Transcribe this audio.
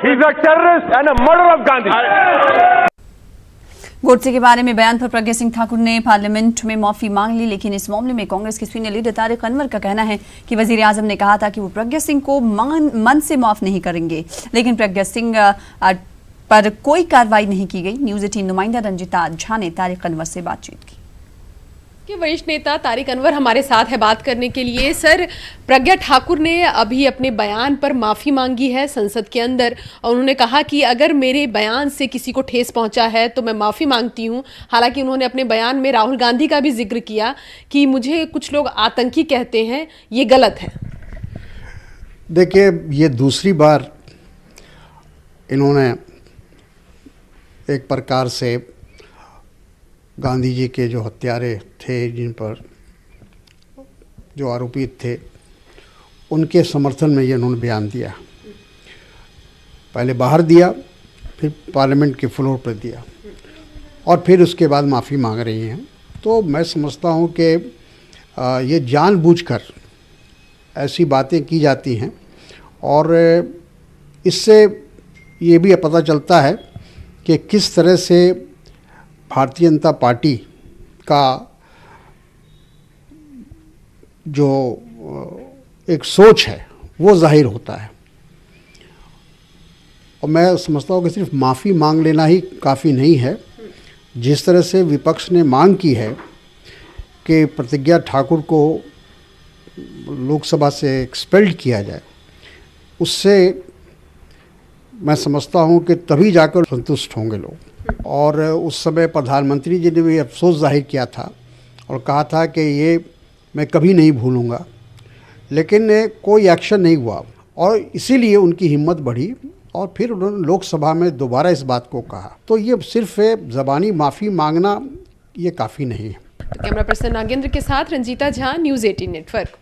He is a terrorist and a murderer of Gandhi. Godse के बारे में बयान पर प्रज्ञा सिंह ठाकुर ने पार्लियामेंट में माफी मांग ली, लेकिन इस मामले में कांग्रेस के सीनियर लीडर तारिक अनवर का कहना है कि वजीर आजम ने कहा था कि वो प्रज्ञा सिंह को मन से माफ नहीं करेंगे, लेकिन प्रज्ञा सिंह पर कोई कार्रवाई नहीं की गई। न्यूज 18 नुमाइंदा रंजिता झा ने तारिक अनवर से बातचीत की। वरिष्ठ नेता तारिक अनवर हमारे साथ है बात करने के लिए। सर, प्रज्ञा ठाकुर ने अभी अपने बयान पर माफ़ी मांगी है संसद के अंदर और उन्होंने कहा कि अगर मेरे बयान से किसी को ठेस पहुंचा है तो मैं माफ़ी मांगती हूं। हालांकि उन्होंने अपने बयान में राहुल गांधी का भी जिक्र किया कि मुझे कुछ लोग आतंकी कहते हैं, ये गलत है। देखिए, ये दूसरी बार इन्होंने एक प्रकार से गांधी जी के जो हत्यारे थे, जिन पर जो आरोपित थे, उनके समर्थन में ये इन्होंने बयान दिया। पहले बाहर दिया, फिर पार्लियामेंट के फ्लोर पर दिया और फिर उसके बाद माफ़ी मांग रही हैं। तो मैं समझता हूँ कि ये जानबूझकर ऐसी बातें की जाती हैं और इससे ये भी पता चलता है कि किस तरह से भारतीय जनता पार्टी का जो एक सोच है वो जाहिर होता है। और मैं समझता हूँ कि सिर्फ माफ़ी मांग लेना ही काफ़ी नहीं है। जिस तरह से विपक्ष ने मांग की है कि प्रज्ञा ठाकुर को लोकसभा से एक्सपेल्ड किया जाए, उससे मैं समझता हूँ कि तभी जाकर संतुष्ट होंगे लोग। और उस समय प्रधानमंत्री जी ने भी अफसोस जाहिर किया था और कहा था कि ये मैं कभी नहीं भूलूंगा, लेकिन कोई एक्शन नहीं हुआ और इसीलिए उनकी हिम्मत बढ़ी और फिर उन्होंने लोकसभा में दोबारा इस बात को कहा। तो ये सिर्फ ज़बानी माफ़ी मांगना ये काफ़ी नहीं है। कैमरा पर्सन नागेंद्र के साथ रंजीता झा, न्यूज़ 18 नेटवर्क।